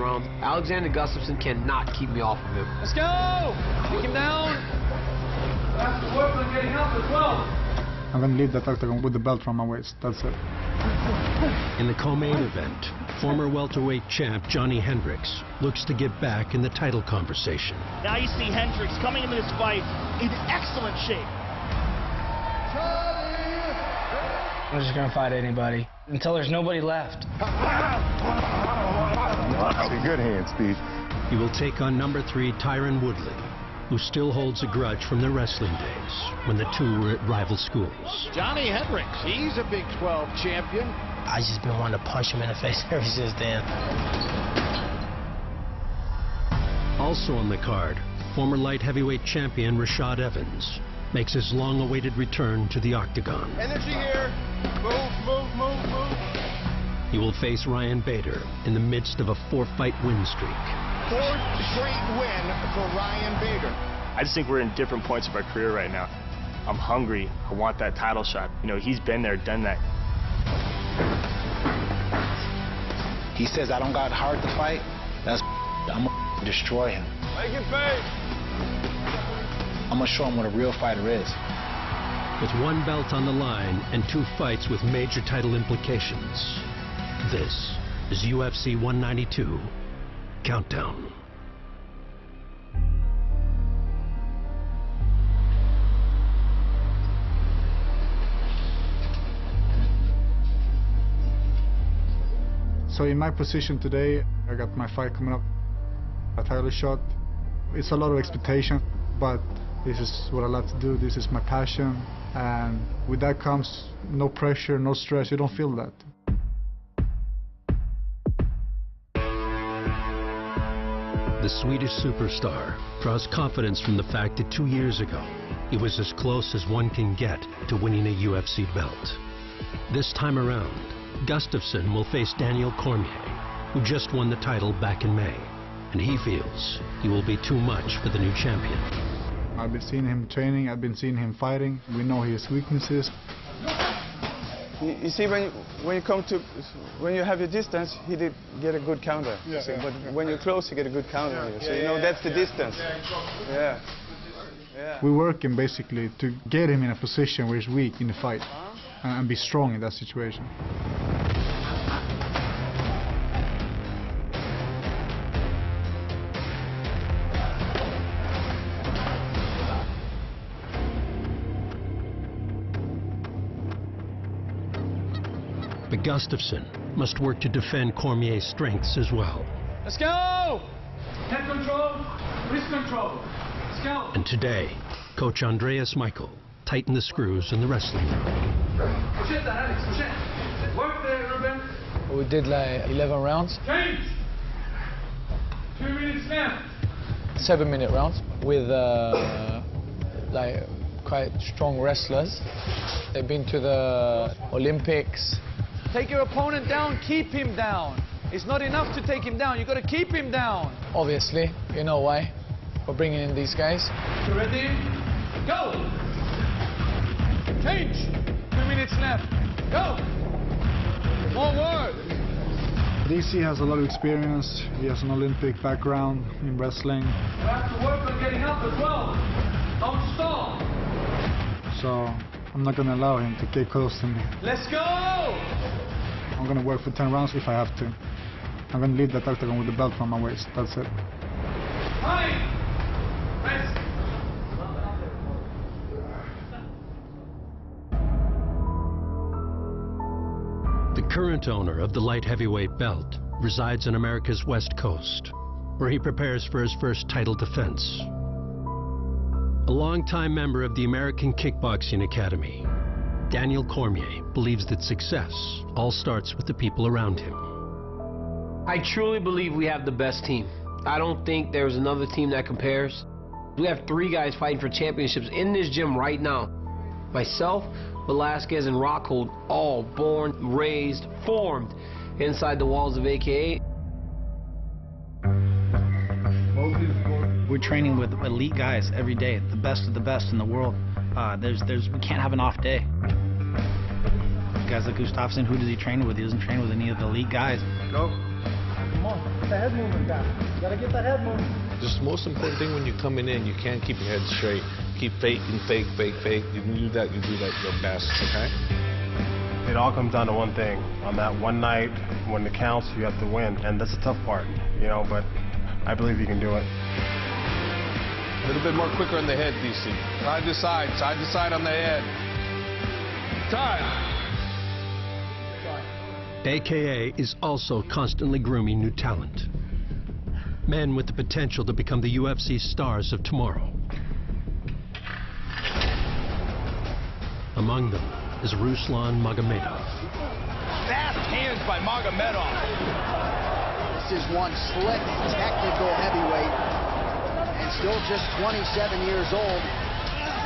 round. Alexander Gustafsson cannot keep me off of him. Let's go! Take him down. Have to work on getting up as well. I'm going to leave that octagon with the belt around my waist. That's it. In the co-main event, former welterweight champ Johnny Hendricks looks to get back in the title conversation. Now you see Hendricks coming into this fight in excellent shape. I'm just gonna fight anybody until there's nobody left. Good hand, Steve. He will take on number 3 Tyron Woodley, who still holds a grudge from their wrestling days when the two were at rival schools. Johnny Hendricks, he's a Big 12 champion. I just been wanting to punch him in the face ever since then. Also on the card, former light heavyweight champion Rashad Evans makes his long-awaited return to the octagon. Energy here. Move, move, move, move. He will face Ryan Bader in the midst of a 4-fight win streak. 4th straight win for Ryan Bader. I just think we're in different points of our career right now. I'm hungry. I want that title shot. You know, he's been there, done that. He says I don't got heart to fight. That's I'm gonna destroy him. Make it pay. I'm gonna show him what a real fighter is. With 1 belt on the line and 2 fights with major title implications, this is UFC 192 Countdown. So in my position today, I got my fight coming up, a title shot. It's a lot of expectation, but this is what I love to do. This is my passion, and with that comes no pressure, no stress. You don't feel that. The Swedish superstar draws confidence from the fact that 2 years ago, he was as close as one can get to winning a UFC belt. This time around, Gustafsson will face Daniel Cormier, who just won the title back in May, and he feels he will be too much for the new champion. I've been seeing him training, I've been seeing him fighting. We know his weaknesses. You see, when you have your distance, he did get a good counter. Yeah, so, but when you're close, you get a good counter. Yeah, so you know that's the distance. Yeah. We're working basically to get him in a position where he's weak in the fight and be strong in that situation. But Gustafsson must work to defend Cormier's strengths as well. Let's go! Head control, wrist control. Let's go! And today, Coach Andreas Michael tightened the screws in the wrestling room. Push it, Alex, push it. Work there, Ruben. We did like 11 rounds. Change! 2 minutes left. 7-minute rounds with like quite strong wrestlers. They've been to the Olympics. Take your opponent down, keep him down. It's not enough to take him down, you got to keep him down. Obviously, you know why. We're bringing in these guys. You ready? Go! Change! 2 minutes left. Go! Forward! DC has a lot of experience. He has an Olympic background in wrestling. You have to work on getting up as well. Don't stop. So I'm not going to allow him to get close to me. Let's go! I'm going to work for 10 rounds if I have to. I'm going to leave that octagon with the belt around my waist. That's it. Time! Rest! The current owner of the light heavyweight belt resides on America's West Coast, where he prepares for his first title defense. A longtime member of the American Kickboxing Academy, Daniel Cormier believes that success all starts with the people around him. I truly believe we have the best team. I don't think there's another team that compares. We have 3 guys fighting for championships in this gym right now. Myself, Velasquez, and Rockhold, all born, raised, formed inside the walls of AKA. We're training with elite guys every day, the best of the best in the world. We can't have an off day. Guys like Gustafsson, who does he train with? He doesn't train with any of the elite guys. Go. Come on. the head movement down. You gotta get the head movement. Just the most important thing when you're coming in, you can't keep your head straight. Keep faking, fake. You do that your best, okay? It all comes down to one thing. On that one night, when it counts, you have to win. And that's the tough part, you know, but I believe you can do it. A little bit more quicker on the head, DC. Side to side on the head. Time. AKA is also constantly grooming new talent. Men with the potential to become the UFC stars of tomorrow. Among them is Ruslan Magomedov. Fast hands by Magomedov. This is one slick, technical heavyweight, and still just 27 years old.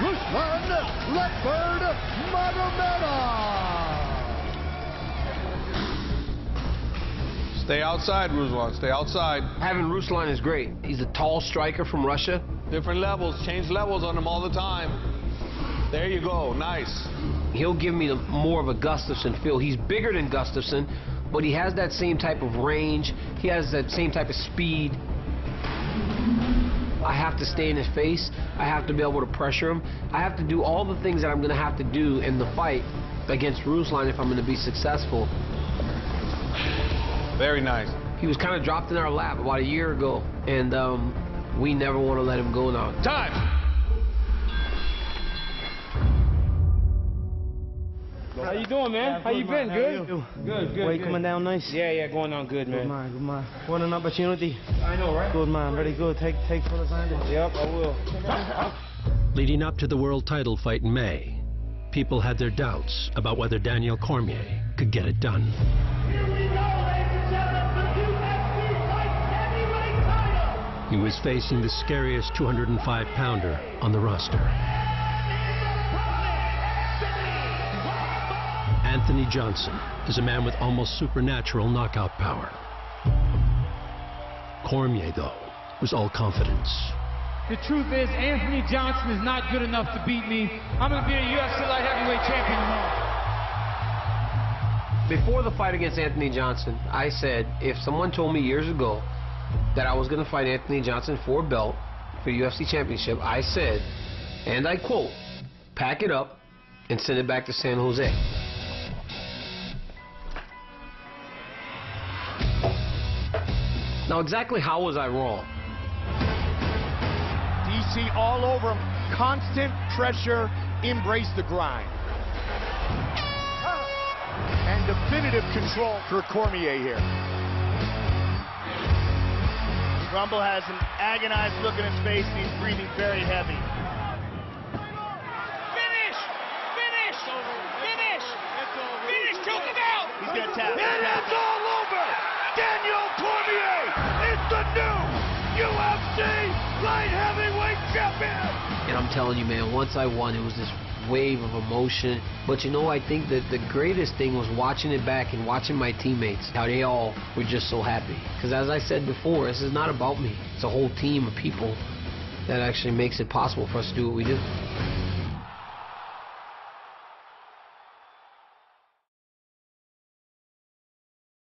Ruslan Leopard Magomedov. Stay outside, Ruslan. Stay outside. Having Ruslan is great. He's a tall striker from Russia. Different levels. Change levels on him all the time. There you go. Nice. He'll give me more of a Gustafsson feel. He's bigger than Gustafsson, but he has that same type of range. He has that same type of speed. I have to stay in his face. I have to be able to pressure him. I have to do all the things that I'm going to have to do in the fight against Ruslan if I'm going to be successful. Very nice. He was kind of dropped in our lap about a year ago, and we never want to let him go now. Time! How you doing, man? How you been? Good? Good. Weight coming down nice? Yeah, going on good, man. Good man. What an opportunity. I know, right? Good man, very good. Take full advantage. Yep, I will. Leading up to the world title fight in May, people had their doubts about whether Daniel Cormier could get it done. He was facing the scariest 205-pounder on the roster. Anthony Johnson is a man with almost supernatural knockout power. Cormier, though, was all confidence. The truth is, Anthony Johnson is not good enough to beat me. I'm going to be a UFC light heavyweight champion tomorrow. Before the fight against Anthony Johnson, I said if someone told me years ago that I was going to fight Anthony Johnson for a belt, for the UFC championship, I said, and I quote, pack it up and send it back to San Jose. Now, exactly how was I wrong? DC all over him. Constant pressure. Embrace the grind. And definitive control for Cormier here. Rumble has an agonized look in his face, and he's breathing very heavy. Finish! Choke him out! He's going to tap. It is all over! Daniel Cormier is the new UFC light heavyweight champion! And I'm telling you, man, once I won, it was this wave of emotion. But you know, I think that the greatest thing was watching it back and watching my teammates, how they all were just so happy. Because as I said before, this is not about me. It's a whole team of people that actually makes it possible for us to do what we do.